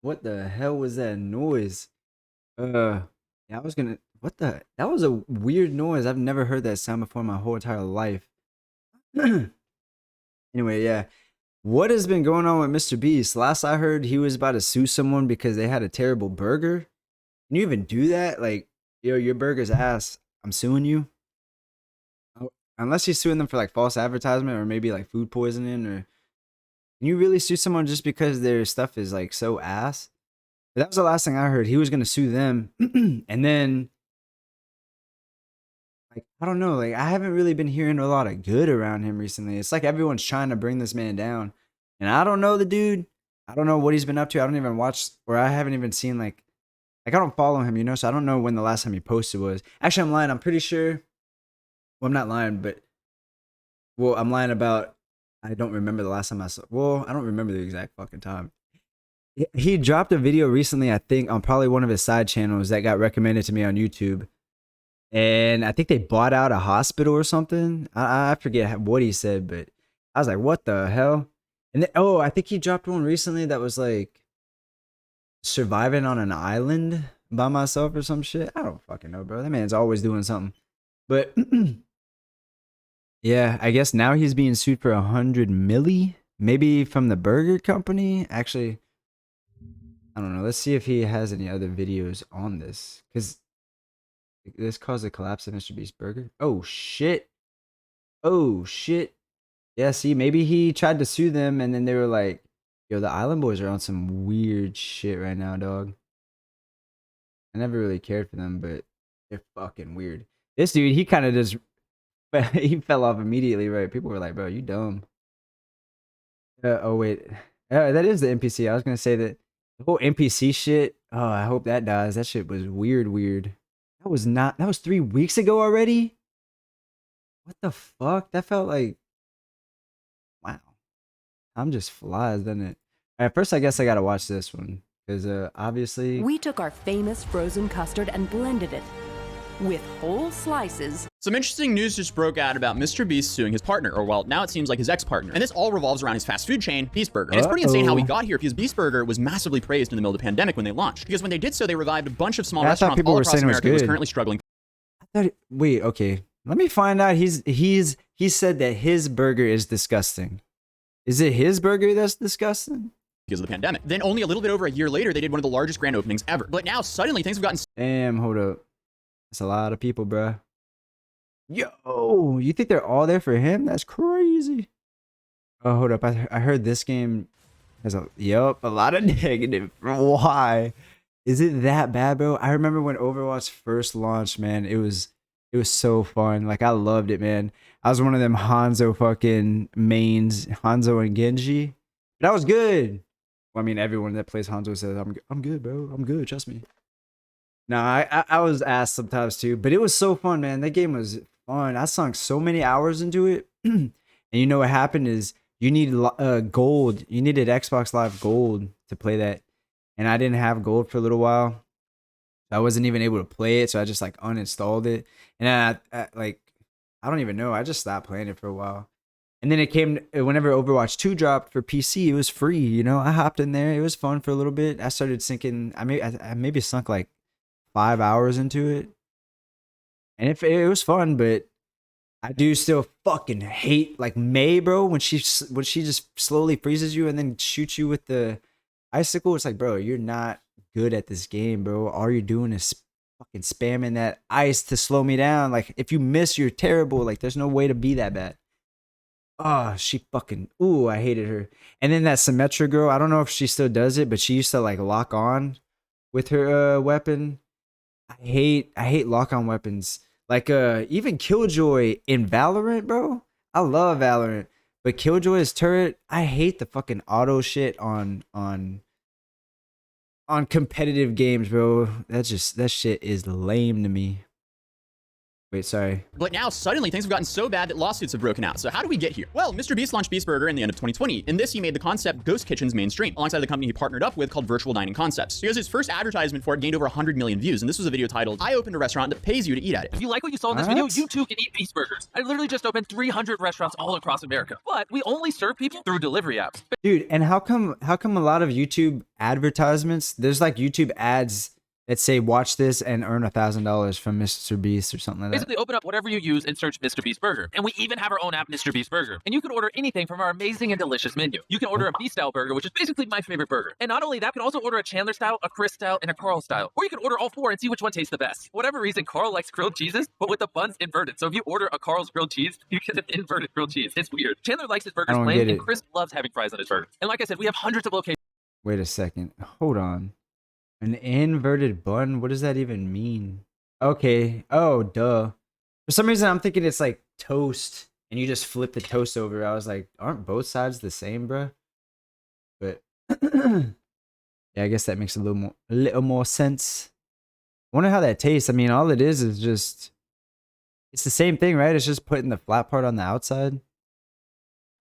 What the hell was that noise? Yeah, I was gonna. What the? That was a weird noise. I've never heard that sound before in my whole entire life. Anyway, yeah. What has been going on with Mr. Beast? Last I heard, he was about to sue someone because they had a terrible burger. Can you even do that? Like, yo, your burger's ass. I'm suing you. Oh, unless you're suing them for like false advertisement or maybe like food poisoning, or can you really sue someone just because their stuff is like so ass? But that was the last thing I heard. He was gonna sue them, and then like I don't know, like I haven't really been hearing a lot of good around him recently. It's like everyone's trying to bring this man down, and I don't know the dude. I don't know what he's been up to. I don't even watch, or I haven't even seen like I don't follow him, so I don't know when the last time he posted was. Actually, I'm lying. I'm pretty sure. Well, I'm not lying, but I'm lying about. I don't remember the last time I saw. Well, I don't remember the exact fucking time. He dropped a video recently, I think, on probably one of his side channels that got recommended to me on YouTube. And I think they bought out a hospital or something. I forget what he said, but I was like, what the hell? And then, oh, I think he dropped one recently that was like surviving on an island by myself or some shit. I don't fucking know, bro. That man's always doing something. But yeah, I guess now he's being sued for 100 milli, maybe from the burger company. Actually, I don't know. Let's see if he has any other videos on this, because this caused a collapse of MrBeast burger. Oh shit. Oh shit. Yeah, see, maybe he tried to sue them and then they were like, yo, the Island Boys are on some weird shit right now, dog. I never really cared for them, but they're fucking weird. This dude, he kind of just he fell off immediately, right? People were like, bro, you dumb. Oh wait. That is the NPC. I was gonna say that the whole NPC shit. Oh, I hope that dies. That shit was weird, weird. That was 3 weeks ago already? What the fuck? That felt like, wow. I'm just flies, doesn't it? At first, I guess I gotta watch this one because obviously. We took our famous frozen custard and blended it with whole slices. Some interesting news just broke out about MrBeast suing his partner, or well, now it seems like his ex-partner. And this all revolves around his fast food chain, Beast Burger. And it's pretty insane how we got here, because Beast Burger was massively praised in the middle of the pandemic when they launched. Because when they did so, they revived a bunch of small restaurants all across America that was currently struggling. Wait, okay. Let me find out. He said that his burger is disgusting. Is it his burger that's disgusting? Because of the pandemic. Then only a little bit over a year later, they did one of the largest grand openings ever. But now suddenly things have gotten. Damn, hold up. That's a lot of people, bruh. Yo, you think they're all there for him? That's crazy. Oh, hold up. I heard this game has a lot of negative. Why? Is it that bad, bro? I remember when Overwatch first launched, man. It was so fun. Like I loved it, man. I was one of them Hanzo fucking mains, Hanzo and Genji. That was good. Well, I mean, everyone that plays Hanzo says I'm good, bro. I'm good. Trust me. No, I was asked sometimes too, but it was so fun, man. That game was fun. I sunk so many hours into it, and you know what happened is you need gold. You needed Xbox Live Gold to play that, and I didn't have gold for a little while. I wasn't even able to play it, so I just like uninstalled it, and I don't even know. I just stopped playing it for a while, and then it came whenever Overwatch 2 dropped for PC. It was free, I hopped in there. It was fun for a little bit. I started sinking. I maybe sunk like 5 hours into it, and it was fun, but I do still fucking hate like May, bro, when she just slowly freezes you and then shoots you with the icicle. It's like, bro, you're not good at this game, bro. All you're doing is fucking spamming that ice to slow me down. Like if you miss, you're terrible. Like there's no way to be that bad. Oh, she fucking, ooh, I hated her. And then that Symmetra girl, I don't know if she still does it, but she used to like lock on with her weapon. I hate lock-on weapons. Like even Killjoy in Valorant, bro. I love Valorant, but Killjoy's turret, I hate the fucking auto shit on competitive games, bro. That shit is lame to me. Wait, sorry. But now suddenly things have gotten so bad that lawsuits have broken out. So how do we get here? Well, MrBeast launched Beast Burger in the end of 2020. In this, he made the concept Ghost Kitchens mainstream, alongside the company he partnered up with called Virtual Dining Concepts. Because his first advertisement for it gained over 100 million views, and this was a video titled, "I opened a restaurant that pays you to eat at it." If you like what you saw in this video, you too can eat Beast Burgers. I literally just opened 300 restaurants all across America, but we only serve people through delivery apps. Dude, and how come a lot of YouTube advertisements, there's like YouTube ads that say watch this and earn $1,000 from MrBeast or something like that? Basically, open up whatever you use and search MrBeast Burger. And we even have our own app, MrBeast Burger. And you can order anything from our amazing and delicious menu. You can order a Beast style burger, which is basically my favorite burger. And not only that, you can also order a Chandler style, a Chris style, and a Carl style. Or you can order all four and see which one tastes the best. For whatever reason, Carl likes grilled cheeses, but with the buns inverted. So if you order a Carl's grilled cheese, you get an inverted grilled cheese. It's weird. Chandler likes his burgers plain, and Chris loves having fries on his burger. And like I said, we have hundreds of locations. Wait a second. Hold on. An inverted bun? What does that even mean? Okay. Oh, duh. For some reason, I'm thinking it's like toast, and you just flip the toast over. I was like, aren't both sides the same, bruh? But yeah, I guess that makes a little more sense. I wonder how that tastes. I mean, all it is just, it's the same thing, right? It's just putting the flat part on the outside.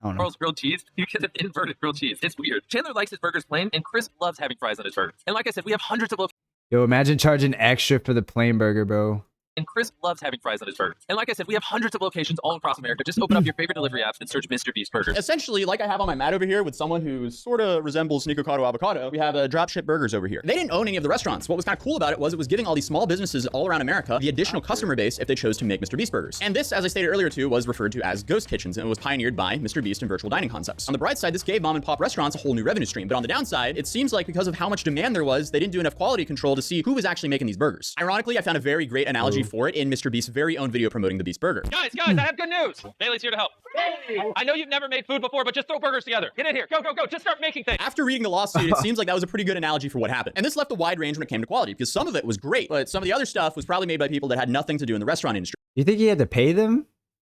I don't know. Carl's grilled cheese, you get an inverted grilled cheese. It's weird. Chandler likes his burgers plain, and Chris loves having fries on his burger. And like I said, we have hundreds of locations. Yo, imagine charging extra for the plain burger, bro. And Chris loves having fries on his burger. And like I said, we have hundreds of locations all across America. Just open up your favorite delivery apps and search MrBeast Burgers. Essentially, like I have on my mat over here with someone who sort of resembles Nikocado Avocado, we have Dropship Burgers over here. They didn't own any of the restaurants. What was kind of cool about it was giving all these small businesses all around America the additional customer base if they chose to make MrBeast Burgers. And this, as I stated earlier too, was referred to as Ghost Kitchens, and it was pioneered by MrBeast and Virtual Dining Concepts. On the bright side, this gave mom and pop restaurants a whole new revenue stream. But on the downside, it seems like because of how much demand there was, they didn't do enough quality control to see who was actually making these burgers. Ironically, I found a very great analogy for it in MrBeast's very own video promoting the Beast Burger. Guys, I have good news. Bailey's here to help. I know you've never made food before, but just throw burgers together. Get in here. Go. Just start making things. After reading the lawsuit, it seems like that was a pretty good analogy for what happened. And this left a wide range when it came to quality, because some of it was great, but some of the other stuff was probably made by people that had nothing to do in the restaurant industry. You think he had to pay them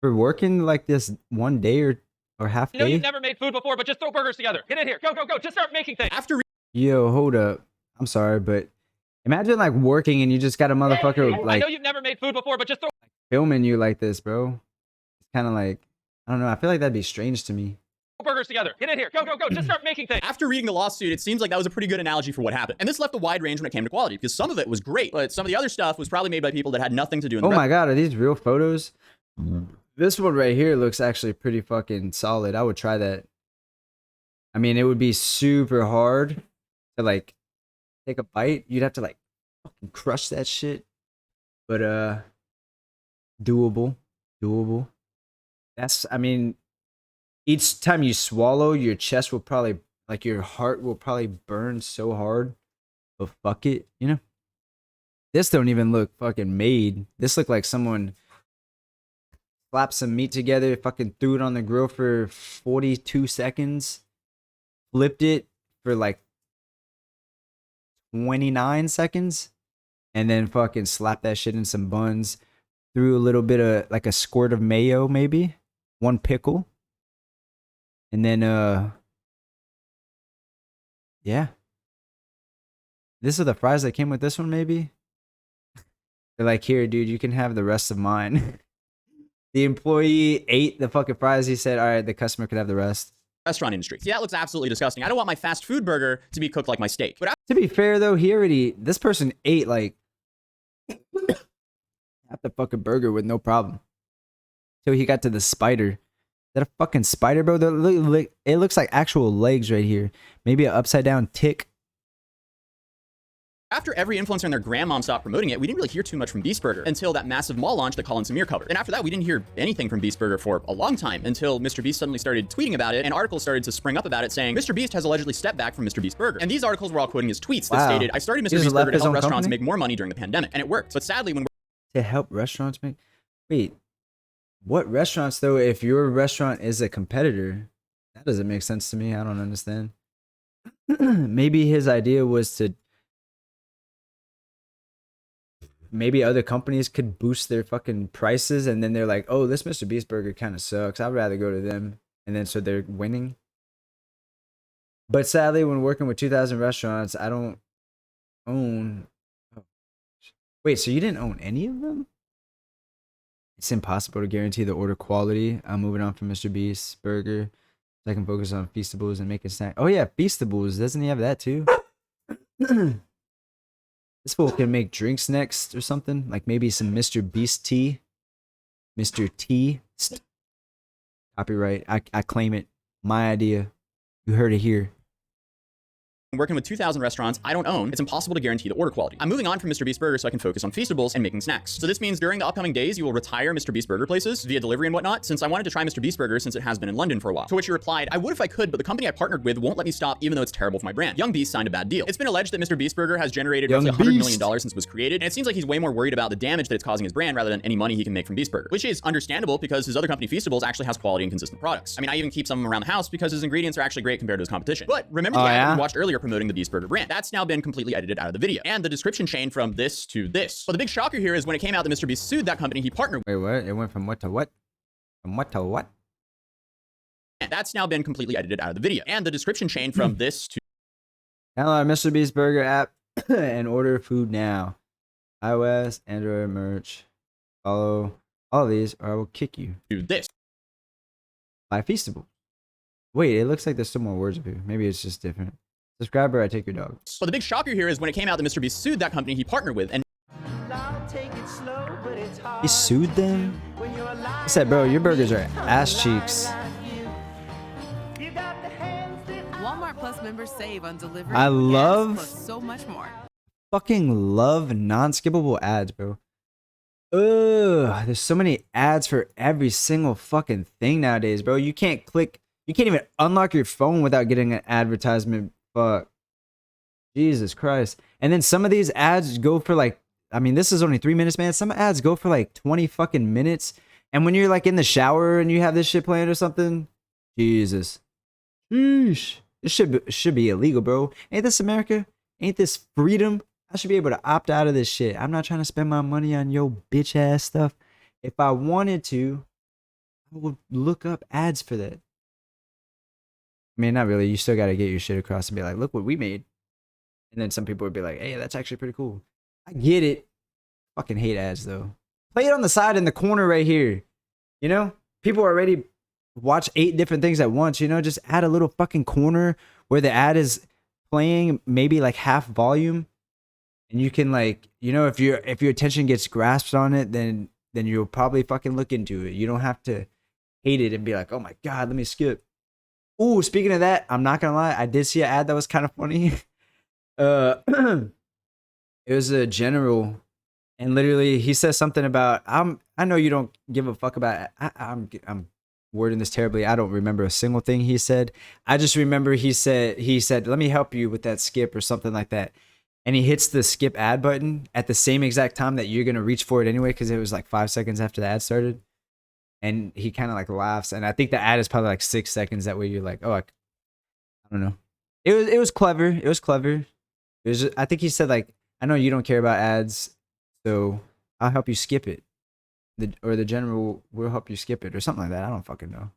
for working like this one day or half day? I know you've never made food before, but just throw burgers together. Get in here. Go. Just start making things. Yo, hold up. I'm sorry, but imagine like working and you just got a motherfucker like, I know you've never made food before, but just throw filming you like this, bro. It's kind of like, I don't know. I feel like that'd be strange to me. burgers together. Get in here. Go. Just start making things. After reading the lawsuit, it seems like that was a pretty good analogy for what happened. And this left a wide range when it came to quality, because some of it was great, but some of the other stuff was probably made by people that had nothing to do in the Oh my God, are these real photos? This one right here looks actually pretty fucking solid. I would try that. I mean, it would be super hard to like take a bite. You'd have to like fucking crush that shit. But doable. That's, I mean, each time you swallow, your chest will probably, like your heart will probably burn so hard. But fuck it, you know? This don't even look fucking made. This looked like someone slapped some meat together, fucking threw it on the grill for 42 seconds, flipped it for like 29 seconds, and then fucking slapped that shit in some buns, threw a little bit of like a squirt of mayo, maybe one pickle, and then yeah, this are the fries that came with this one. Maybe they're like, here dude, you can have the rest of mine. The employee ate the fucking fries. He said, all right, the customer could have the rest. restaurant industry. See, that looks absolutely disgusting. I don't want my fast food burger to be cooked like my steak. But to be fair though, this person ate like half the fucking burger with no problem. So he got to the spider. Is that a fucking spider, bro? It looks like actual legs right here. Maybe an upside down tick. after every influencer and their grandmom stopped promoting it, we didn't really hear too much from Beast Burger until that massive mall launch that Colin Samir covered. And after that, we didn't hear anything from Beast Burger for a long time until MrBeast suddenly started tweeting about it, and articles started to spring up about it saying MrBeast has allegedly stepped back from MrBeast Burger. And these articles were all quoting his tweets that stated, I started MrBeast Burger to help restaurants make more money during the pandemic. And it worked. But sadly, when to help restaurants make... Wait, what restaurants though? If your restaurant is a competitor, that doesn't make sense to me. I don't understand. Maybe his idea was to... Maybe other companies could boost their fucking prices, and then they're like, oh, this MrBeast burger kind of sucks. I'd rather go to them. And then so they're winning. But sadly, when working with 2,000 restaurants, I don't own... Oh. Wait, so you didn't own any of them? It's impossible to guarantee the order quality. I'm moving on from MrBeast Burger. So I can focus on Feastables and making snack. Oh yeah, Feastables. Doesn't he have that too? This fool can make drinks next or something. Like maybe some MrBeast tea. Mr. T. Copyright. I claim it. My idea. You heard it here. Working with 2,000 restaurants I don't own, it's impossible to guarantee the order quality. I'm moving on from MrBeast Burger so I can focus on Feastables and making snacks. So this means during the upcoming days, you will retire MrBeast Burger places via delivery and whatnot, since I wanted to try MrBeast Burger since it has been in London for a while. To which you replied, I would if I could, but the company I partnered with won't let me stop even though it's terrible for my brand. Young Beast signed a bad deal. It's been alleged that MrBeast Burger has generated roughly $100 million since it was created, and it seems like he's way more worried about the damage that it's causing his brand rather than any money he can make from Beast Burger, which is understandable because his other company Feastables actually has quality and consistent products. I mean, I even keep some of them around the house because his ingredients are actually great compared to his competition. But remember the ad we watched earlier promoting the Beast Burger brand? That's now been completely edited out of the video, and the description changed from this to this. But the big shocker here is when it came out that MrBeast sued that company he partnered with. Wait, what? It went from what to what? From what to what? And that's now been completely edited out of the video, and the description changed from this to Download MrBeast Burger app and order food now. iOS, Android merch. Follow all of these or I will kick you. this. Buy Feastable. Wait, it looks like there's some more words up here. Maybe it's just different. Subscribe or I take your dog. But the big shocker here is when it came out that MrBeast sued that company he partnered with, and He sued them? He said, bro, your burgers are ass cheeks. Walmart Plus members save on delivery. I love- plus so much more. Fucking love non-skippable ads, bro. Ugh, there's so many ads for every single fucking thing nowadays, bro. You can't even unlock your phone without getting an advertisement. Fuck. Jesus Christ. And then some of these ads go for like, I mean, this is only 3 minutes, man. Some ads go for like 20 fucking minutes. And when you're like in the shower and you have this shit playing or something, Jesus. Sheesh. This should be illegal, bro. Ain't this America? Ain't this freedom? I should be able to opt out of this shit. I'm not trying to spend my money on yo bitch ass stuff. If I wanted to, I would look up ads for that. I mean, not really. You still got to get your shit across and be like, look what we made. And then some people would be like, hey, that's actually pretty cool. I get it. Fucking hate ads, though. Play it on the side in the corner right here. You know? People already watch 8 different things at once, you know? Just add a little fucking corner where the ad is playing maybe like half volume. And you can like, you know, if your attention gets grasped on it, then you'll probably fucking look into it. You don't have to hate it and be like, oh my God, let me skip. Ooh, speaking of that, I'm not gonna lie, I did see an ad that was kind of funny. It was a general, and literally he says something about I know you don't give a fuck about it. I'm wording this terribly. I don't remember a single thing he said. I just remember he said let me help you with that skip or something like that. And he hits the skip ad button at the same exact time that you're gonna reach for it anyway, because it was like 5 seconds after the ad started. And he kind of like laughs, and I think the ad is probably like 6 seconds. That way you're like, oh, I don't know. It was clever. It was clever. It was I think he said like, I know you don't care about ads, so I'll help you skip it. The general will help you skip it or something like that. I don't fucking know.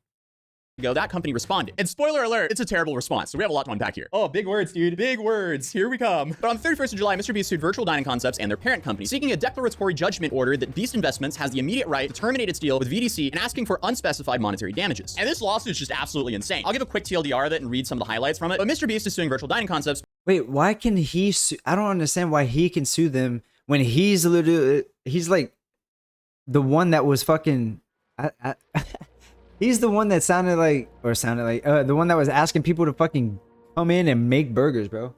That company responded. And spoiler alert, it's a terrible response. So we have a lot to unpack here. Oh, big words, dude. Big words. Here we come. But on the 31st of July, MrBeast sued Virtual Dining Concepts and their parent company, seeking a declaratory judgment order that Beast Investments has the immediate right to terminate its deal with VDC and asking for unspecified monetary damages. And this lawsuit is just absolutely insane. I'll give a quick TLDR of it and read some of the highlights from it. But MrBeast is suing Virtual Dining Concepts. Wait, why can he sue? I don't understand why he can sue them when he's like the one that was fucking... He's the one that sounded like the one that was asking people to fucking come in and make burgers, bro.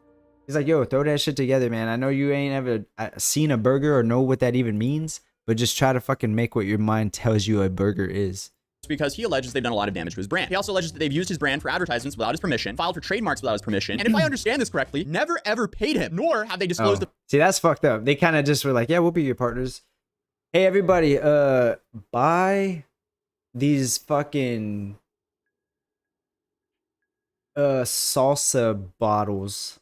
He's like, yo, throw that shit together, man. I know you ain't ever seen a burger or know what that even means, but just try to fucking make what your mind tells you a burger is. Because he alleges they've done a lot of damage to his brand. He also alleges that they've used his brand for advertisements without his permission, filed for trademarks without his permission, and if I understand this correctly, never ever paid him, nor have they disclosed the... See, that's fucked up. They kind of just were like, yeah, we'll be your partners. Hey, everybody, buy these fucking salsa bottles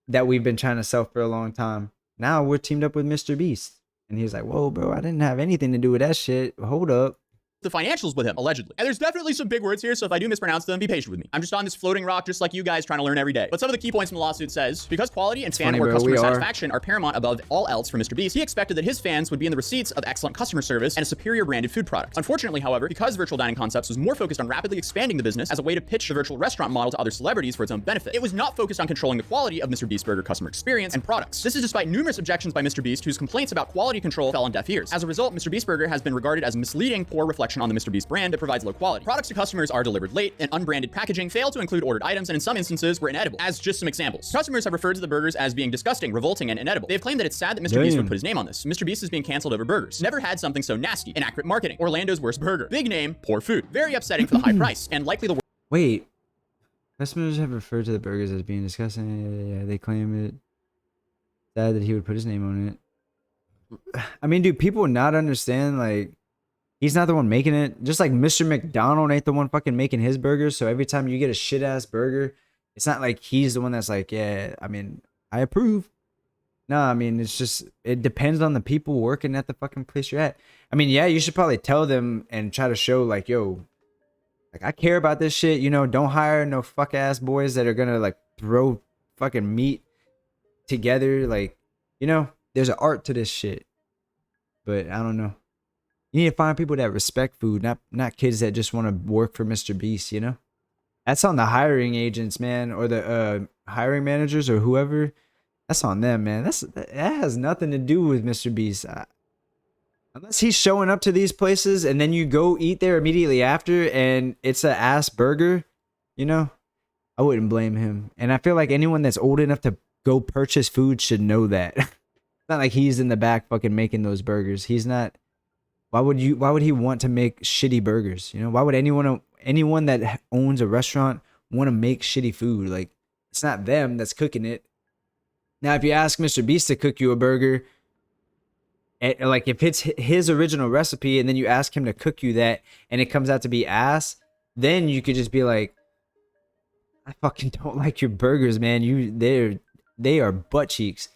that we've been trying to sell for a long time. Now we're teamed up with MrBeast. And he's like, whoa, bro, I didn't have anything to do with that shit. Hold up. the financials with him, allegedly. And there's definitely some big words here, so if I do mispronounce them, be patient with me. I'm just on this floating rock just like you guys trying to learn every day. But some of the key points from the lawsuit says, because quality and fan or customer satisfaction are paramount above all else for MrBeast, he expected that his fans would be in the receipts of excellent customer service and a superior branded food product. Unfortunately, however, because Virtual Dining Concepts was more focused on rapidly expanding the business as a way to pitch the virtual restaurant model to other celebrities for its own benefit, it was not focused on controlling the quality of MrBeast Burger customer experience and products. This is despite numerous objections by MrBeast, whose complaints about quality control fell on deaf ears. As a result, MrBeast Burger has been regarded as a misleading, poor reflection on the MrBeast brand that provides low quality. Products to customers are delivered late, and unbranded packaging fail to include ordered items, and in some instances were inedible. As just some examples, customers have referred to the burgers as being disgusting, revolting, and inedible. They've claimed that it's sad that MrBeast would put his name on this. MrBeast is being canceled over burgers. Never had something so nasty. Inaccurate marketing. Orlando's worst burger. Big name, poor food. Very upsetting for the high price, and likely the Wait. Customers have referred to the burgers as being disgusting. Yeah, they claim it. Sad that he would put his name on it. I mean, do people not understand, like, he's not the one making it? Just like Mr. McDonald ain't the one fucking making his burgers, so every time you get a shit-ass burger, it's not like he's the one that's like, yeah, I mean, I approve. No, I mean, it's just, it depends on the people working at the fucking place you're at. I mean, yeah, you should probably tell them and try to show, like, yo, like, I care about this shit, you know, don't hire no fuck-ass boys that are gonna, like, throw fucking meat together, like, you know, there's an art to this shit. But I don't know. You need to find people that respect food, not kids that just want to work for MrBeast, you know? That's on the hiring agents, man, or the hiring managers or whoever. That's on them, man. That has nothing to do with MrBeast. Unless he's showing up to these places and then you go eat there immediately after and it's a ass burger, you know? I wouldn't blame him. And I feel like anyone that's old enough to go purchase food should know that. It's not like he's in the back fucking making those burgers. He's not. Why would he want to make shitty burgers? You know, why would anyone that owns a restaurant want to make shitty food? Like, it's not them that's cooking it. Now, if you ask MrBeast to cook you a burger, like if it's his original recipe and then you ask him to cook you that and it comes out to be ass, then you could just be like, I fucking don't like your burgers, man. They are butt cheeks.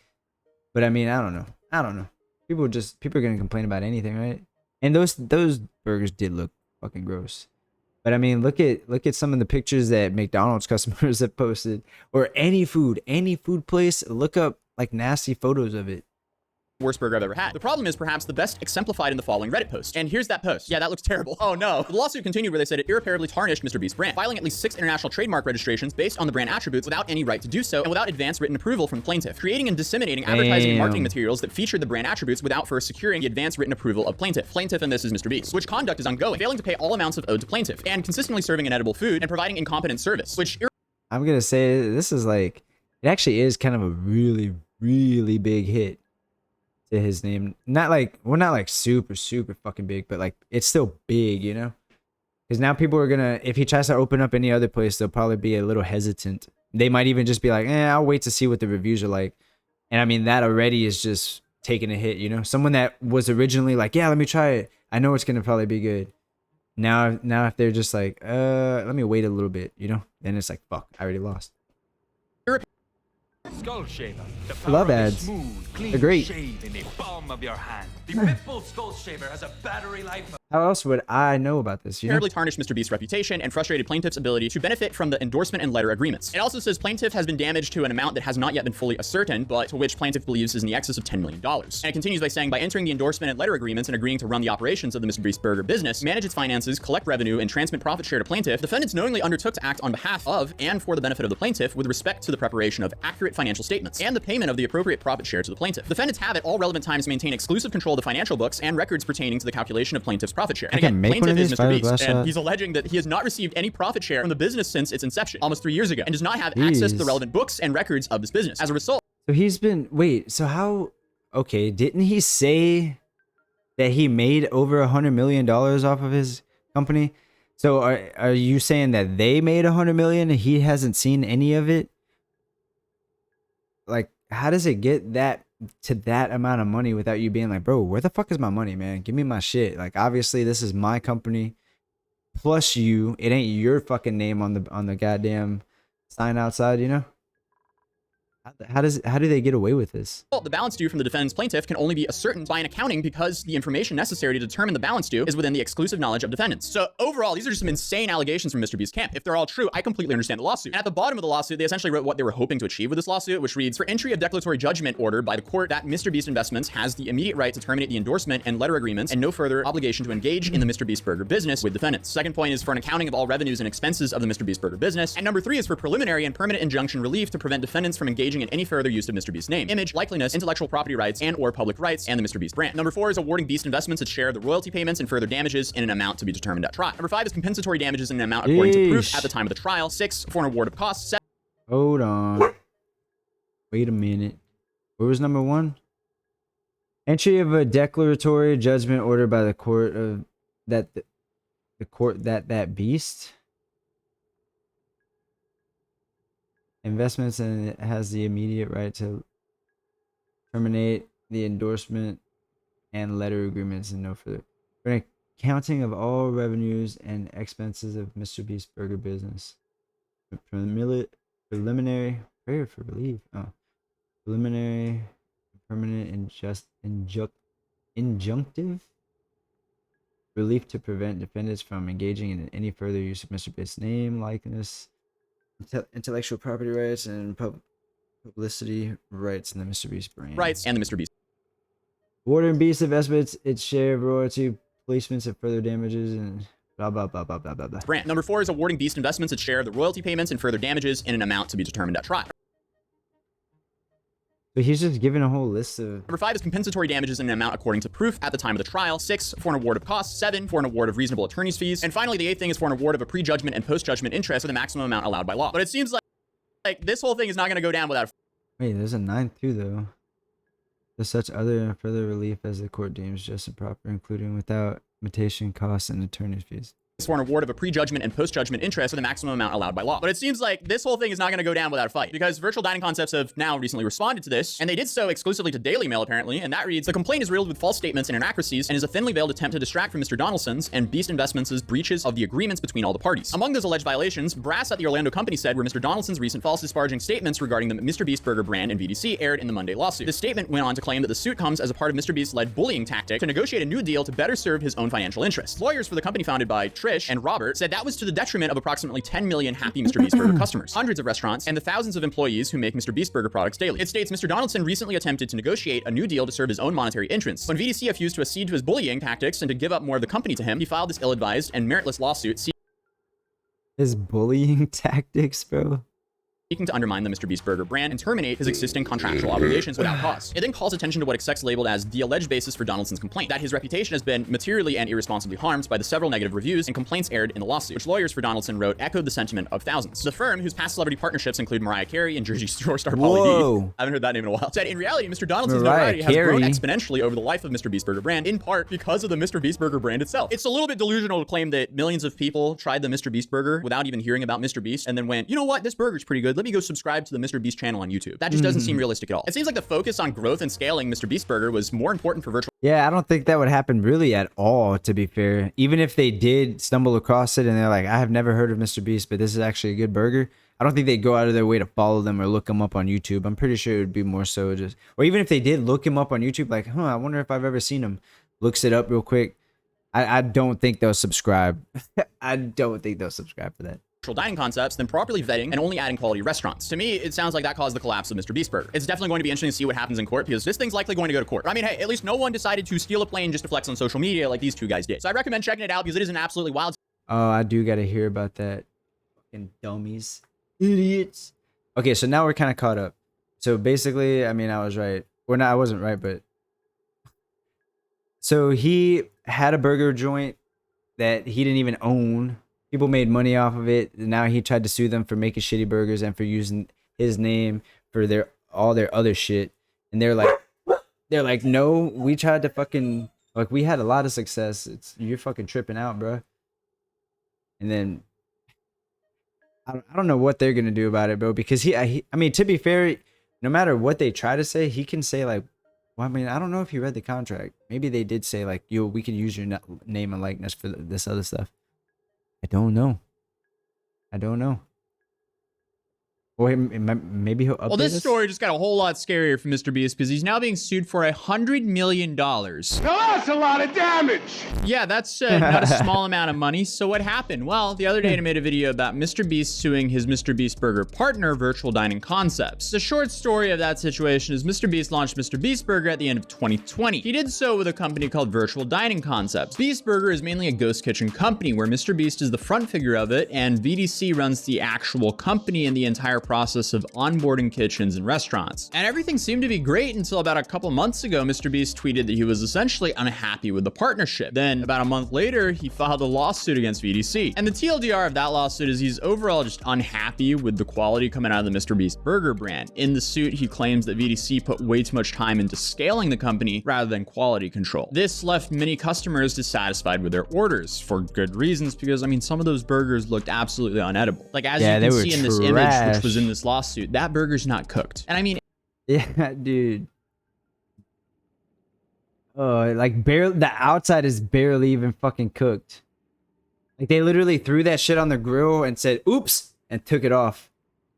But I mean, I don't know. People are gonna complain about anything, right? And those burgers did look fucking gross. But I mean, look at some of the pictures that McDonald's customers have posted, or any food place. Look up like nasty photos of it. Worst burger I've ever had. The problem is perhaps the best exemplified in the following Reddit post. And here's that post. Yeah, that looks terrible. Oh no. The lawsuit continued where they said it irreparably tarnished MrBeast's brand, filing at least 6 international trademark registrations based on the brand attributes without any right to do so and without advance written approval from the plaintiff, creating and disseminating advertising and marketing materials that featured the brand attributes without first securing the advance written approval of plaintiff. Plaintiff in this is MrBeast, which conduct is ongoing, failing to pay all amounts of owed to plaintiff, and consistently serving inedible food and providing incompetent service, which I'm gonna say this is like, it actually is kind of a really, really big hit to his name. Not like super fucking big, but like it's still big, you know? Because now people are gonna, if he tries to open up any other place, they'll probably be a little hesitant. They might even just be like, I'll wait to see what the reviews are like. And I mean, that already is just taking a hit, you know? Someone that was originally like, yeah, let me try it, I know it's gonna probably be good. Now if they're just like, let me wait a little bit, you know? Then it's like, fuck, I already lost. Skull shaver. I love ads. Smooth, clean They're great. shave in the palm of your hand. The Pitbull Skull Shaver has a battery life. How else would I know about this? You know? terribly tarnished MrBeast's reputation and frustrated plaintiff's ability to benefit from the endorsement and letter agreements. It also says plaintiff has been damaged to an amount that has not yet been fully ascertained, but to which plaintiff believes is in the excess of $10 million. And it continues by saying, by entering the endorsement and letter agreements and agreeing to run the operations of the MrBeast Burger business, manage its finances, collect revenue, and transmit profit share to plaintiff, defendants knowingly undertook to act on behalf of and for the benefit of the plaintiff with respect to the preparation of accurate financial statements and the payment of the appropriate profit share to the plaintiff. Defendants have at all relevant times maintained exclusive control of the financial books and records pertaining to the calculation of plaintiff's profit share. And again, plaintiff is MrBeast, and he's alleging that he has not received any profit share from the business since its inception, almost 3 years ago, and does not have access to the relevant books and records of this business. As a result, so he's been, wait, so how, okay, didn't he say that he made over $100 million off of his company? So are you saying that they made $100 million and he hasn't seen any of it? Like, how does it get that to that amount of money without you being like, bro, where the fuck is my money, man? Give me my shit. Like, obviously this is my company plus you. It ain't your fucking name on the goddamn sign outside, you know? How do they get away with this? Well, the balance due from the defendant's plaintiff can only be ascertained by an accounting because the information necessary to determine the balance due is within the exclusive knowledge of defendants. So overall, these are just some insane allegations from MrBeast's camp. If they're all true, I completely understand the lawsuit. And at the bottom of the lawsuit, they essentially wrote what they were hoping to achieve with this lawsuit, which reads, for entry of declaratory judgment order by the court that MrBeast Investments has the immediate right to terminate the endorsement and letter agreements and no further obligation to engage in the MrBeast Burger business with defendants. Second point is for an accounting of all revenues and expenses of the MrBeast Burger business. And number 3 is for preliminary and permanent injunction relief to prevent defendants from engaging in any further use of MrBeast's name, image, likeliness, intellectual property rights, and or public rights, and the MrBeast brand. Number 4 is awarding Beast Investments its share of the royalty payments and further damages in an amount to be determined at trial. Number 5 is compensatory damages in an amount according to proof at the time of the trial. 6 for an award of costs. Hold on. Wait a minute. What was number 1? Entry of a declaratory judgment ordered by the court of that the court that Beast Investments and it has the immediate right to terminate the endorsement and letter agreements and no further. For an accounting of all revenues and expenses of MrBeast Burger business. Preliminary prayer for relief. Preliminary permanent injunctive relief to prevent defendants from engaging in any further use of MrBeast's name, likeness, intellectual property rights, and publicity rights in the MrBeast brand. Rights and the MrBeast. Awarding Beast Investments its share of royalty placements and further damages and blah blah blah blah blah blah blah. Brand. Number 4 is awarding Beast Investments its share of the royalty payments and further damages in an amount to be determined at trial. But he's just giving a whole list of... Number 5 is compensatory damages in an amount according to proof at the time of the trial. 6 for an award of costs. 7 for an award of reasonable attorney's fees. And finally, the 8th thing is for an award of a prejudgment and post-judgment interest with the maximum amount allowed by law. But it seems like this whole thing is not going to go down without... Wait, there's a 9th too, though. There's such other and further relief as the court deems just and proper, including without limitation, costs, and attorney's fees. For an award of a prejudgment and post-judgment interest with the maximum amount allowed by law. But it seems like this whole thing is not going to go down without a fight, because Virtual Dining Concepts have now recently responded to this, and they did so exclusively to Daily Mail apparently, and that reads, the complaint is riddled with false statements and inaccuracies and is a thinly veiled attempt to distract from Mr. Donaldson's and Beast Investments' breaches of the agreements between all the parties. Among those alleged violations, brass at the Orlando company said were Mr. Donaldson's recent false disparaging statements regarding the MrBeast Burger brand and VDC aired in the Monday lawsuit. The statement went on to claim that the suit comes as a part of MrBeast's-led bullying tactic to negotiate a new deal to better serve his own financial interests. Lawyers for the company founded by Trish and Robert said that was to the detriment of approximately 10 million happy MrBeast Burger customers, hundreds of restaurants, and the thousands of employees who make MrBeast Burger products daily. It states Mr. Donaldson recently attempted to negotiate a new deal to serve his own monetary interests. When VDC refused to accede to his bullying tactics and to give up more of the company to him, he filed this ill-advised and meritless lawsuit His bullying tactics, bro. seeking to undermine the MrBeast Burger brand and terminate his existing contractual obligations without cause. It then calls attention to what Execs labeled as the alleged basis for Donaldson's complaint, that his reputation has been materially and irresponsibly harmed by the several negative reviews and complaints aired in the lawsuit, which lawyers for Donaldson wrote echoed the sentiment of thousands. The firm, whose past celebrity partnerships include Mariah Carey and Jersey Shore star Pauly D, I haven't heard that name in a while, said in reality, Mr. Donaldson's notoriety has grown exponentially over the life of MrBeast Burger brand, in part because of the MrBeast Burger brand itself. It's a little bit delusional to claim that millions of people tried the MrBeast Burger without even hearing about MrBeast and then went, you know what, this burger's pretty good, let me go subscribe to the MrBeast channel on YouTube. That just doesn't seem realistic at all. It seems like the focus on growth and scaling MrBeast Burger was more important for Virtual Yeah, I don't think that would happen really at all, to be fair. Even if they did stumble across it and they're like, I have never heard of MrBeast, but this is actually a good burger, I don't think they'd go out of their way to follow them or look them up on YouTube. I'm pretty sure it would be more so just, or even if they did look him up on YouTube, like, I wonder if I've ever seen him. Looks it up real quick. I don't think they'll subscribe. I don't think they'll subscribe for that. Dining Concepts than properly vetting and only adding quality restaurants. To me, it sounds like that caused the collapse of MrBeast Burger. It's definitely going to be interesting to see what happens in court, because this thing's likely going to go to court. I mean, hey, at least no one decided to steal a plane just to flex on social media like these two guys did. So I recommend checking it out because it is an absolutely wild. Oh, I do got to hear about that. Fucking dummies. Idiots. Okay, so now we're kind of caught up. So basically, I mean, I was right. Or no, I wasn't right, but... So he had a burger joint that he didn't even own. People made money off of it. Now he tried to sue them for making shitty burgers and for using his name for all their other shit. And they're like, no, we tried to fucking, like, we had a lot of success. You're fucking tripping out, bro. And then I don't know what they're gonna do about it, bro. Because I mean, to be fair, no matter what they try to say, he can say like, well, I mean, I don't know if he read the contract. Maybe they did say like, yo, we can use your name and likeness for this other stuff. I don't know. Well, maybe he'll update Well, this us? story just got a whole lot scarier for MrBeast because he's now being sued for $100 million. Now that's a lot of damage. Yeah, that's not a small amount of money. So what happened? Well, the other day I made a video about MrBeast suing his MrBeast Burger partner, Virtual Dining Concepts. The short story of that situation is MrBeast launched MrBeast Burger at the end of 2020. He did so with a company called Virtual Dining Concepts. Beast Burger is mainly a ghost kitchen company where MrBeast is the front figure of it, and VDC runs the actual company and the entire process of onboarding kitchens and restaurants. And everything seemed to be great until about a couple months ago, MrBeast tweeted that he was essentially unhappy with the partnership. Then about a month later, he filed a lawsuit against VDC. And the TLDR of that lawsuit is he's overall just unhappy with the quality coming out of the MrBeast Burger brand. In the suit, he claims that VDC put way too much time into scaling the company rather than quality control. This left many customers dissatisfied with their orders for good reasons, because I mean, some of those burgers looked absolutely unedible. Like as you can see in this image, which was in this lawsuit, that burger's not cooked. And I mean, yeah, dude. Oh, like barely, the outside is barely even fucking cooked. Like they literally threw that shit on the grill and said, oops, and took it off.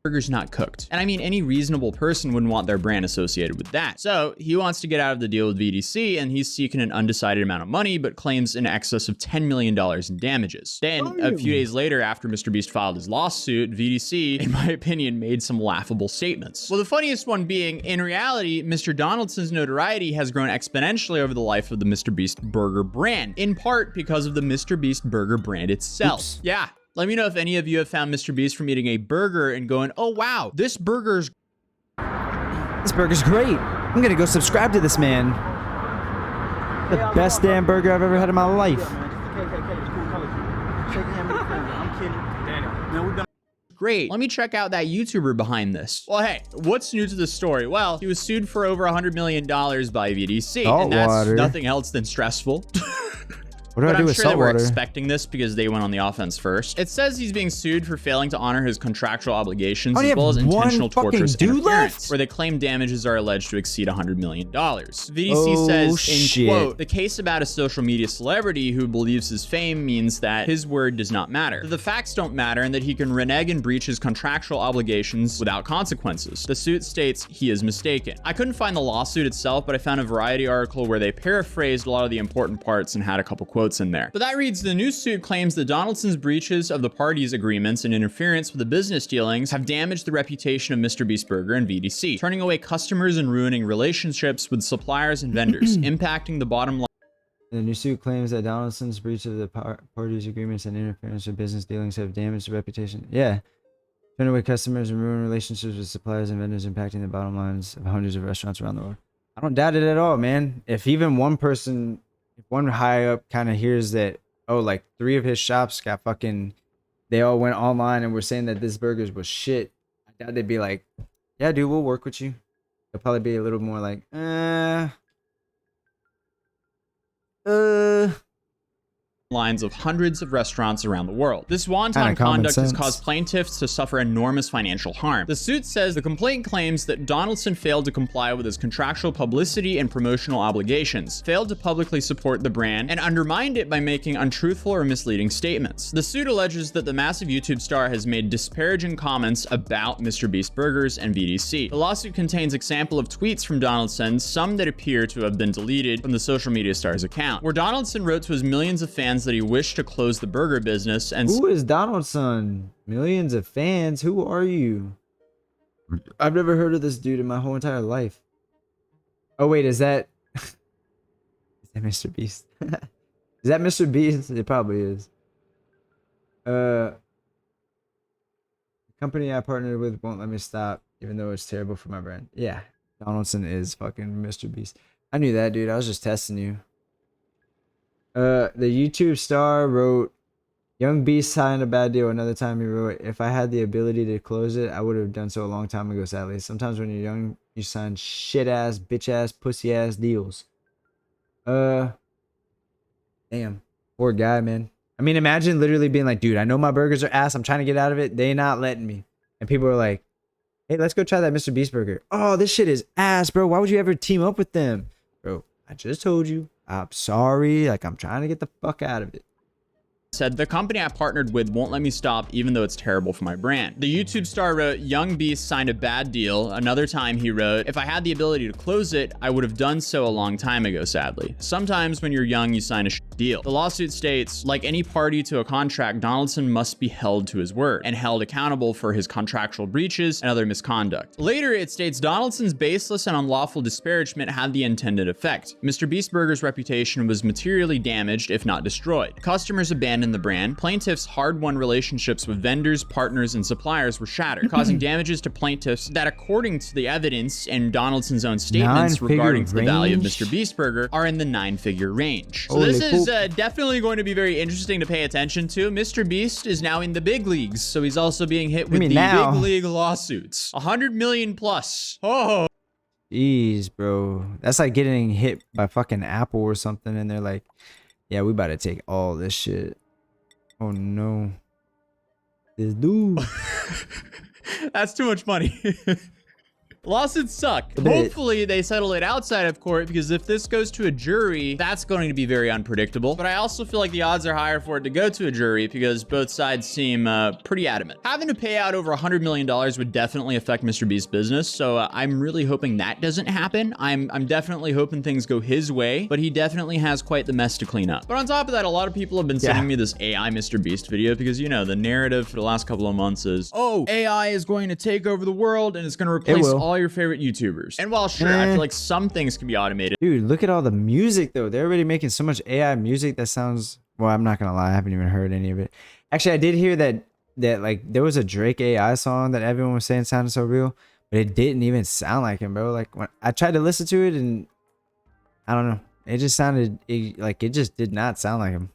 burger's not cooked. And I mean, any reasonable person wouldn't want their brand associated with that. So he wants to get out of the deal with VDC, and he's seeking an undecided amount of money, but claims in excess of $10 million in damages. Then a few days later, after MrBeast filed his lawsuit, VDC, in my opinion, made some laughable statements. Well, the funniest one being, in reality, Mr. Donaldson's notoriety has grown exponentially over the life of the MrBeast Burger brand, in part because of the MrBeast Burger brand itself. Oops. Yeah. Let me know if any of you have found MrBeast from eating a burger and going, oh wow, this burger's great. I'm gonna go subscribe to this man. The best damn burger I've ever had in my life. great. Let me check out that YouTuber behind this. Well, hey, what's new to the story? Well, he was sued for over $100 million by VDC, and that's nothing else than stressful. What do I do with salt water? I'm sure they were expecting this because they went on the offense first. It says he's being sued for failing to honor his contractual obligations as well as intentional torturous interference, where they claim damages are alleged to exceed $100 million. VDC says, in quote, the case about a social media celebrity who believes his fame means that his word does not matter, that the facts don't matter, and that he can renege and breach his contractual obligations without consequences. The suit states he is mistaken. I couldn't find the lawsuit itself, but I found a Variety article where they paraphrased a lot of the important parts and had a couple quotes in there. But that reads, the new suit claims that Donaldson's breaches of the parties' agreements and interference with the business dealings have damaged the reputation of MrBeast Burger and VDC, turning away customers and ruining relationships with suppliers and vendors, impacting the bottom line. The new suit claims that Donaldson's breach of the parties' agreements and interference with business dealings have damaged the reputation. Yeah. Turn away customers and ruin relationships with suppliers and vendors, impacting the bottom lines of hundreds of restaurants around the world. I don't doubt it at all, man. If even one person, if one high up kind of hears that, oh, like 3 of his shops got fucking, they all went online and were saying that this burgers was shit, I doubt they'd be like, yeah, dude, we'll work with you. They'll probably be a little more like, lines of hundreds of restaurants around the world. This wanton conduct has caused plaintiffs to suffer enormous financial harm. The suit says the complaint claims that Donaldson failed to comply with his contractual publicity and promotional obligations, failed to publicly support the brand, and undermined it by making untruthful or misleading statements. The suit alleges that the massive YouTube star has made disparaging comments about MrBeast Burgers and VDC. The lawsuit contains example of tweets from Donaldson, some that appear to have been deleted from the social media star's account, where Donaldson wrote to his millions of fans that he wished to close the burger business. And who is Donaldson? Millions of fans? Who are you? I've never heard of this dude in my whole entire life. Oh wait, is that MrBeast? Is that MrBeast? It probably is. The company I partnered with won't let me stop, even though it's terrible for my brand. Yeah, Donaldson is fucking MrBeast. I knew that, dude. I was just testing you. The YouTube star wrote, Young Beast signed a bad deal. Another time he wrote, if I had the ability to close it, I would have done so a long time ago, sadly. Sometimes when you're young, you sign shit ass, bitch ass, pussy ass deals. Damn. Poor guy, man. I mean, imagine literally being like, dude, I know my burgers are ass. I'm trying to get out of it. They not letting me. And people are like, hey, let's go try that MrBeast burger. Oh, this shit is ass, bro. Why would you ever team up with them? Bro, I just told you. I'm sorry. Like, I'm trying to get the fuck out of it. said, the company I partnered with won't let me stop even though it's terrible for my brand. The YouTube star wrote, young Beast signed a bad deal. Another time he wrote, if I had the ability to close it, I would have done so a long time ago, sadly. Sometimes when you're young, you sign a deal. The lawsuit states, like any party to a contract, Donaldson must be held to his word and held accountable for his contractual breaches and other misconduct. Later, it states Donaldson's baseless and unlawful disparagement had the intended effect. MrBeast Burger's reputation was materially damaged, if not destroyed. Customers abandoned the brand. Plaintiffs' hard-won relationships with vendors, partners, and suppliers were shattered, causing damages to plaintiffs that, according to the evidence and Donaldson's own statements regarding the value of MrBeast Burger, are in the 9-figure range. So this is definitely going to be very interesting to pay attention to. MrBeast is now in the big leagues, so he's also being hit with the big league lawsuits. 100 million plus. Oh. Jeez, bro. That's like getting hit by fucking Apple or something, and they're like, yeah, we about to take all this shit. Oh no. This dude. That's too much money. Lawsuits suck. Hopefully they settle it outside of court, because if this goes to a jury, that's going to be very unpredictable. But I also feel like the odds are higher for it to go to a jury because both sides seem pretty adamant. Having to pay out over $100 million would definitely affect MrBeast's business. So I'm really hoping that doesn't happen. I'm definitely hoping things go his way, but he definitely has quite the mess to clean up. But on top of that, a lot of people have been sending me this AI MrBeast video because, you know, the narrative for the last couple of months is, oh, AI is going to take over the world and it's going to replace all your favorite YouTubers. And while sure, I feel like some things can be automated. Dude, look at all the music though. They're already making so much AI music that sounds, well, I'm not gonna lie, I haven't even heard any of it. Actually, I did hear that like there was a Drake AI song that everyone was saying sounded so real, but it didn't even sound like him, bro. Like when I tried to listen to it, and I don't know, it just sounded like it just did not sound like him.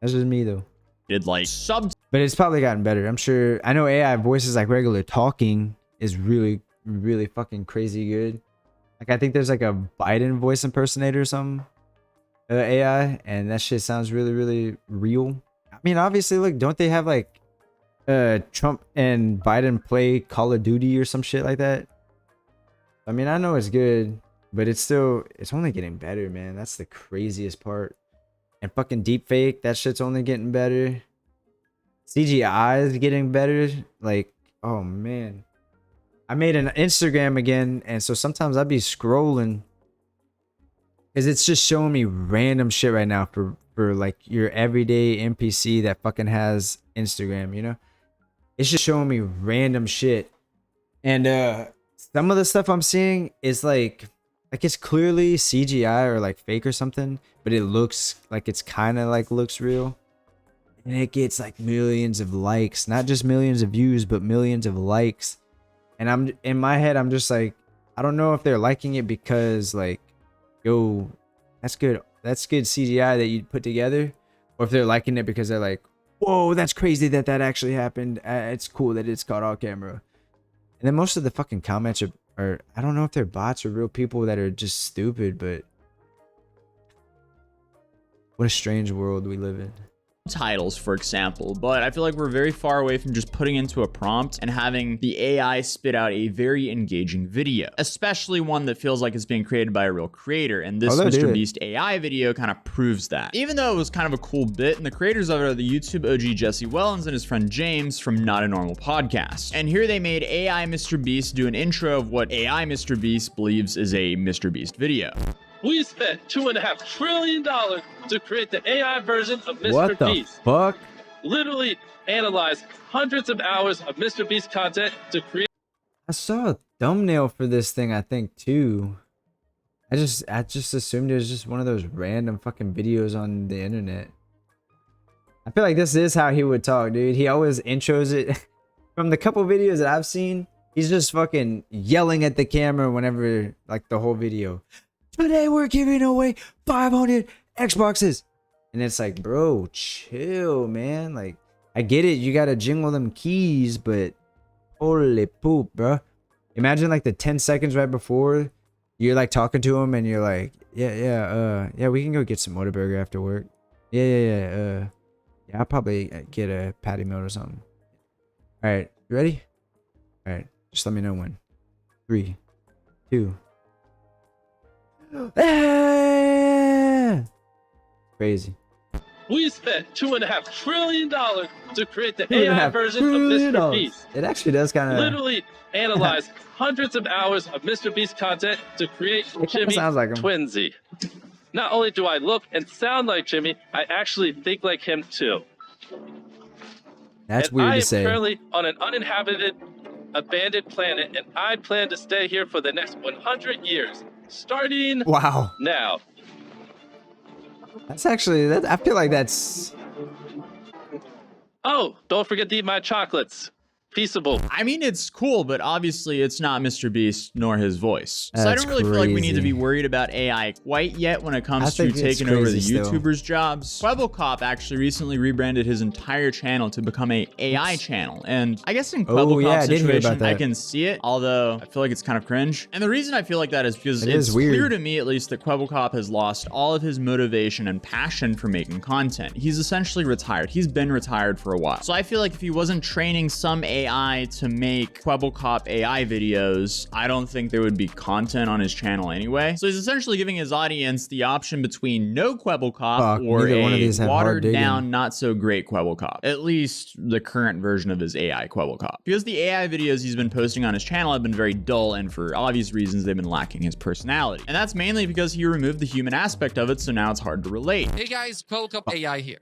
That's just me though. But it's probably gotten better. I'm sure. I know AI voices like regular talking is really fucking crazy good. Like I think there's like a Biden voice impersonator or something, AI, and that shit sounds really real. I mean, obviously, look, don't they have like Trump and Biden play Call of Duty or some shit like that? I mean, I know it's good, but it's only getting better, man. That's the craziest part. And fucking deepfake, that shit's only getting better. CGI is getting better. Like, oh man. I made an Instagram again, and so sometimes I'd be scrolling because it's just showing me random shit right now for like your everyday NPC that fucking has Instagram, you know? It's just showing me random shit. And some of the stuff I'm seeing is like it's clearly CGI or like fake or something, but it looks like it's kind of like looks real. And it gets like millions of likes, not just millions of views, but millions of likes. And I'm in my head, I'm just like, I don't know if they're liking it because like, yo, that's good CGI that you put together, or if they're liking it because they're like, whoa, that's crazy that actually happened. It's cool that it's caught on camera. And then most of the fucking comments are I don't know if they're bots or real people that are just stupid, but what a strange world we live in. Titles, for example, but I feel like we're very far away from just putting into a prompt and having the AI spit out a very engaging video, especially one that feels like it's being created by a real creator. And this MrBeast AI video kind of proves that. Even though it was kind of a cool bit, and the creators of it are the YouTube OG Jesse Wellens and his friend James from Not a Normal Podcast. And here they made AI MrBeast do an intro of what AI MrBeast believes is a MrBeast video. We spent $2.5 trillion to create the AI version of MrBeast. What the fuck? Literally analyzed hundreds of hours of MrBeast content to create. I saw a thumbnail for this thing, I think, too. I just assumed it was just one of those random fucking videos on the internet. I feel like this is how he would talk, dude. He always intros it. From the couple videos that I've seen, he's just fucking yelling at the camera whenever, like, the whole video. Today we're giving away 500 Xboxes. And it's like, bro, chill, man. Like, I get it. You got to jingle them keys, but holy poop, bro. Imagine like the 10 seconds right before you're like talking to him and you're like, yeah, we can go get some Whataburger after work. Yeah, I'll probably get a patty melt or something. All right, you ready? All right, just let me know when. 3, 2. Ah! Crazy. We spent $2.5 trillion to create the Two and a AI half version of trillion Mr. dollars. Beast. It actually does kind of. Literally analyzed hundreds of hours of Mr. Beast content to create It kinda Jimmy sounds like him. Twinsy. Not only do I look and sound like Jimmy, I actually think like him too. That's And weird I to am say. currently on an uninhabited, abandoned planet, and I plan to stay here for the next 100 years, starting Wow. now. That's actually. That I feel like that's. Oh, don't forget to eat my chocolates. Peaceable. I mean, it's cool, but obviously it's not MrBeast nor his voice. So I That's don't really feel like we need to crazy. be worried about AI quite yet when it I comes to think it's taking over the crazy still. YouTubers' jobs. Quebblecop actually recently rebranded his entire channel to become a AI channel. And I guess in Oh, yeah, Quebblecop's I did hear about situation, I that. can see it, although I feel like it's kind of cringe. And the reason I feel like that is because It it's is weird. clear to me, at least, that Quebblecop has lost all of his motivation and passion for making content. He's essentially retired. He's been retired for a while. So I feel like if he wasn't training some AI to make Quebblecop AI videos, I don't think there would be content on his channel anyway. So he's essentially giving his audience the option between no Quebblecop Fuck, or neither one of a these have hard watered digging. down, not so great Quebblecop. At least the current version of his AI Quebblecop. Because the AI videos he's been posting on his channel have been very dull, and for obvious reasons, they've been lacking his personality. And that's mainly because he removed the human aspect of it, so now it's hard to relate. Hey guys, Quebblecop AI here.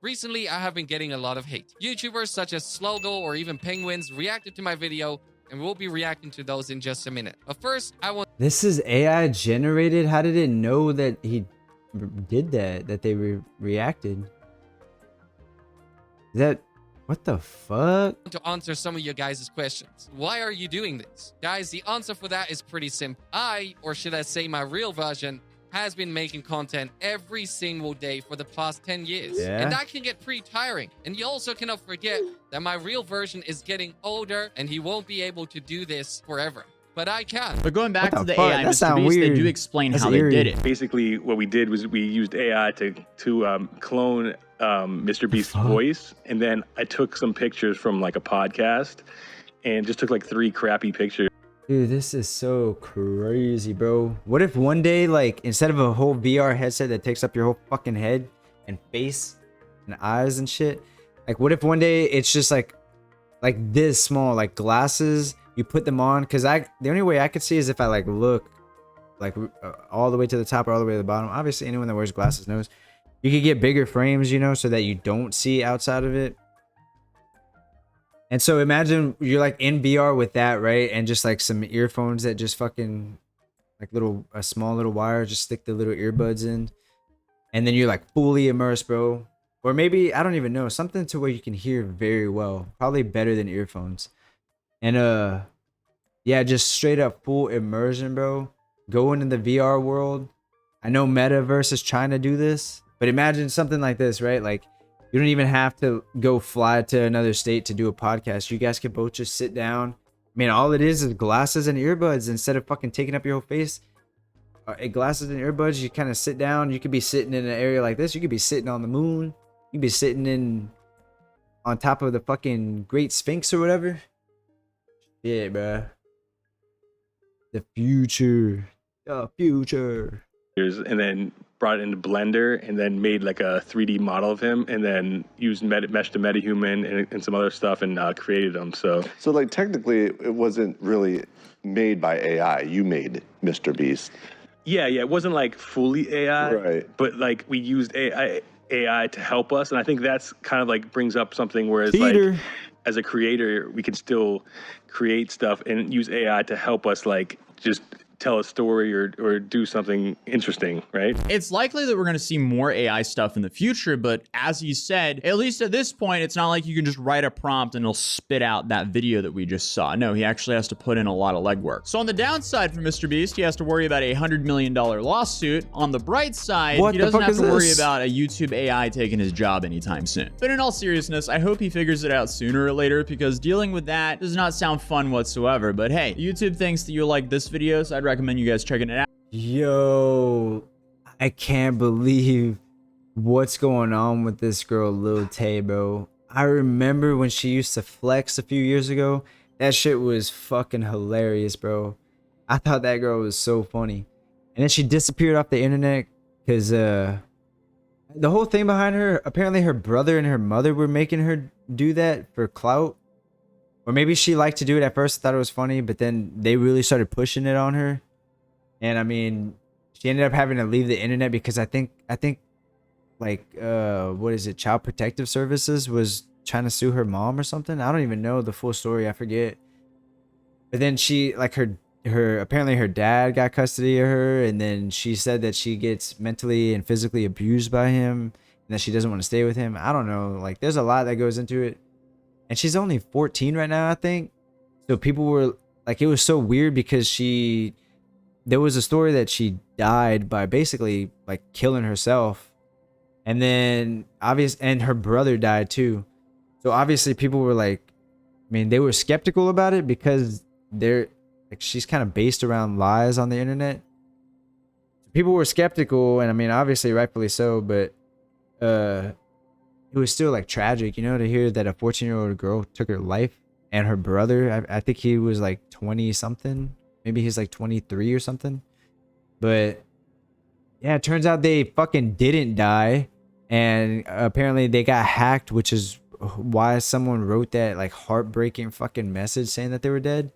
Recently, I have been getting a lot of hate. YouTubers such as Slogo or even Penguins reacted to my video, and we'll be reacting to those in just a minute. But first, I want This is AI generated. How did it know that he did that? That they reacted? Is that what the fuck? to answer some of your guys' questions. Why are you doing this? Guys, the answer for that is pretty simple. I, or should I say my real version, has been making content every single day for the past 10 years. Yeah. And that can get pretty tiring. And you also cannot forget that my real version is getting older and he won't be able to do this forever. But I can. But going back What to the the fuck? AI That sound MrBeast, they weird. do explain That's how they eerie. did it. Basically, what we did was we used AI to clone Mr. Beast's fuck? voice, and then I took some pictures from like a podcast, and just took like 3 crappy pictures. Dude, this is so crazy, bro. What if one day, like, instead of a whole VR headset that takes up your whole fucking head and face and eyes and shit, like, what if one day it's just like this small, like glasses, you put them on? Because the only way I could see is if I like look like all the way to the top or all the way to the bottom. Obviously, anyone that wears glasses knows you could get bigger frames, you know, so that you don't see outside of it. And so imagine you're like in VR with that, right? And just like some earphones that just fucking like a small little wire, just stick the little earbuds in. And then you're like fully immersed, bro. Or maybe, I don't even know, something to where you can hear very well. Probably better than earphones. And yeah, just straight up full immersion, bro. Go into the VR world. I know Metaverse is trying to do this, but imagine something like this, right? Like, you don't even have to go fly to another state to do a podcast. You guys can both just sit down. I mean, all it is glasses and earbuds instead of fucking taking up your whole face. Glasses and earbuds, you kind of sit down. You could be sitting in an area like this. You could be sitting on the moon. You could be sitting on top of the fucking Great Sphinx or whatever. Yeah, bruh. The future. The future. And then brought it into Blender, and then made like a 3D model of him, and then used mesh to MetaHuman and some other stuff, and created him. So like technically, it wasn't really made by AI. You made Mr. Beast. yeah, it wasn't like fully AI, Right. but like we used AI to help us, and I think that's kind of like brings up something. Whereas Peter. like as a creator, we can still create stuff and use AI to help us like just tell a story or do something interesting, right? It's likely that we're going to see more AI stuff in the future, but as he said, at least at this point, it's not like you can just write a prompt and it'll spit out that video that we just saw. No, he actually has to put in a lot of legwork. So on the downside for MrBeast, he has to worry about a $100 million lawsuit. On the bright side, What he the doesn't fuck have is to worry this? about a YouTube AI taking his job anytime soon. But in all seriousness, I hope he figures it out sooner or later, because dealing with that does not sound fun whatsoever. But hey, YouTube thinks that you'll like this video, so I'd recommend you guys checking it out. Yo, I can't believe what's going on with this girl, Lil Tay, bro. I remember when she used to flex a few years ago. That shit was fucking hilarious, bro. I thought that girl was so funny. And then she disappeared off the internet because, The whole thing behind her, apparently her brother and her mother were making her do that for clout. Or maybe she liked to do it at first, thought it was funny, but then they really started pushing it on her. And I mean, she ended up having to leave the internet because I think like what is it, Child Protective Services was trying to sue her mom or something. I don't even know the full story, I forget. But then she, like, her apparently her dad got custody of her, and then she said that she gets mentally and physically abused by him and that she doesn't want to stay with him. I don't know, like there's a lot that goes into it. And she's only 14 right now, I think. So people were like, it was so weird because there was a story that she died by basically like killing herself. And then and her brother died too. So obviously people were like, I mean, they were skeptical about it because she's kind of based around lies on the internet. People were skeptical, and I mean, obviously rightfully so, but it was still like tragic, you know, to hear that a 14-year-old girl took her life, and her brother, I think he was like 20 something, maybe he's like 23 or something. But yeah, it turns out they fucking didn't die, and apparently they got hacked, which is why someone wrote that like heartbreaking fucking message saying that they were dead.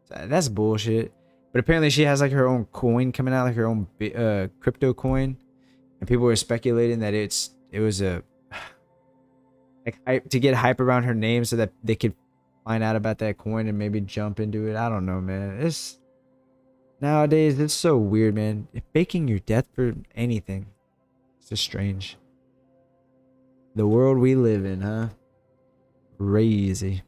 That's bullshit. But apparently she has like her own coin coming out, like her own crypto coin, and people were speculating that it was a like to get hype around her name so that they could find out about that coin and maybe jump into it. I don't know, man. It's nowadays it's so weird, man. Faking your death for anything, it's just strange. The world we live in, huh? Crazy.